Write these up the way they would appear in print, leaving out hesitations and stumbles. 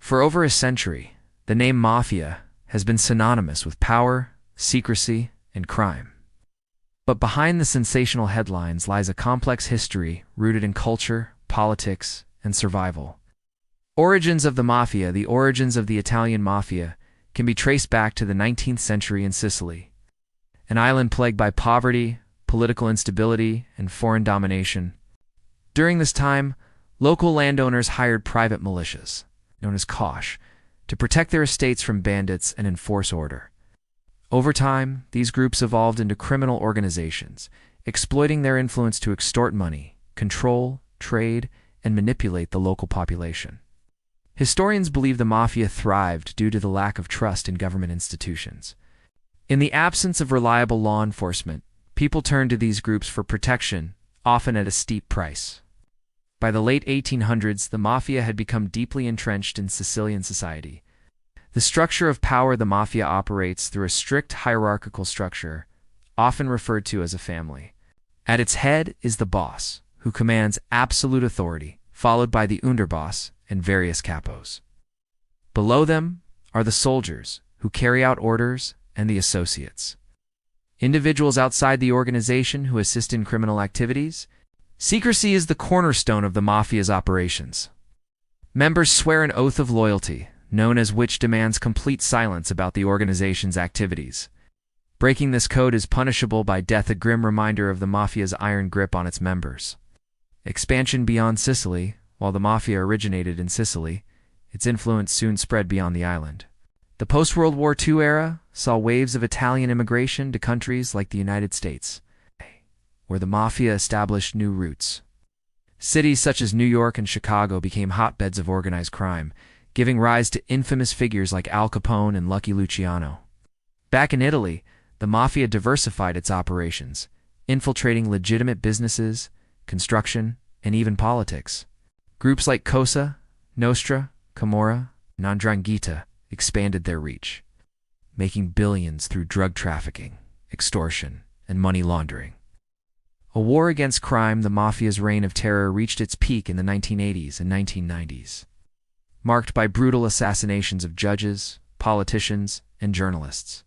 For over a century, the name mafia has been synonymous with power, secrecy, and crime. But behind the sensational headlines lies a complex history rooted in culture, politics, and survival. Origins of the mafia. The origins of the Italian Mafia can be traced back to the 19th century in Sicily, an island plagued by poverty, political instability, and foreign domination. During this time, local landowners hired private militias, known as cosh, to protect their estates from bandits and enforce order. Over time, these groups evolved into criminal organizations, exploiting their influence to extort money, control, trade, and manipulate the local population. Historians believe the mafia thrived due to the lack of trust in government institutions. In the absence of reliable law enforcement, people turned to these groups for protection, often at a steep price. By the late 1800s, the mafia had become deeply entrenched in Sicilian society. The structure of power. The mafia operates through a strict hierarchical structure, often referred to as a family. At its head is the boss, who commands absolute authority, followed by the underboss and various capos. Below them are the soldiers, who carry out orders, and the associates, individuals outside the organization who assist in criminal activities. Secrecy is the cornerstone of the mafia's operations. Members swear an oath of loyalty, known as which demands complete silence about the organization's activities. Breaking this code is punishable by death, a grim reminder of the mafia's iron grip on its members. Expansion beyond Sicily. While the mafia originated in Sicily, its influence soon spread beyond the island. The post-World War II era saw waves of Italian immigration to countries like the United States, where the mafia established new roots. Cities such as New York and Chicago became hotbeds of organized crime, giving rise to infamous figures like Al Capone and Lucky Luciano. Back in Italy, the mafia diversified its operations, infiltrating legitimate businesses, construction, and even politics. Groups like Cosa, Nostra, Camorra, and 'Ndrangheta expanded their reach, making billions through drug trafficking, extortion, and money laundering. A war against crime. The mafia's reign of terror reached its peak in the 1980s and 1990s, marked by brutal assassinations of judges, politicians, and journalists.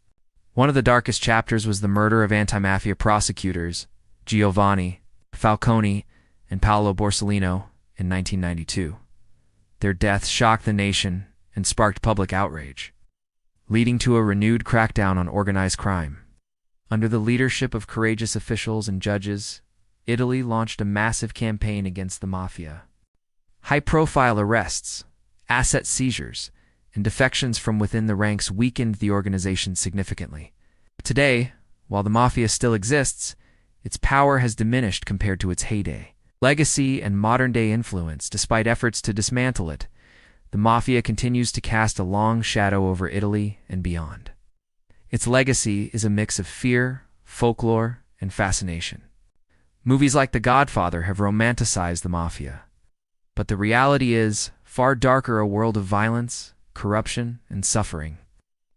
One of the darkest chapters was the murder of anti-mafia prosecutors Giovanni Falcone and Paolo Borsellino in 1992. Their deaths shocked the nation and sparked public outrage, leading to a renewed crackdown on organized crime. Under the leadership of courageous officials and judges, Italy launched a massive campaign against the mafia. High-profile arrests, asset seizures, and defections from within the ranks weakened the organization significantly. Today, while the mafia still exists, its power has diminished compared to its heyday. Legacy and modern-day influence. Despite efforts to dismantle it, the mafia continues to cast a long shadow over Italy and beyond. Its legacy is a mix of fear, folklore, and fascination. Movies like The Godfather have romanticized the mafia, but the reality is far darker, a world of violence, corruption, and suffering.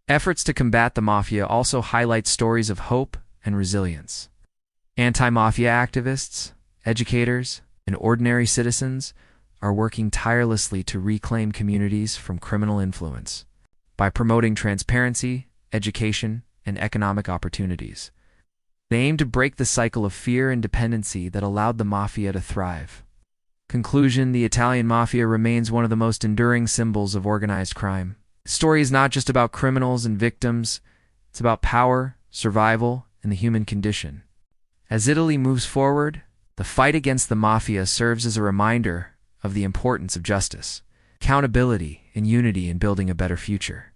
Efforts to combat the mafia also highlight stories of hope and resilience. Anti-mafia activists, educators, and ordinary citizens are working tirelessly to reclaim communities from criminal influence. By promoting transparency, education, and economic opportunities, they aim to break the cycle of fear and dependency that allowed the mafia to thrive. Conclusion. The Italian Mafia remains one of the most enduring symbols of organized crime. The story is not just about criminals and victims, it's about power, survival, and the human condition. As Italy moves forward, the fight against the mafia serves as a reminder of the importance of justice, accountability, and unity in building a better future.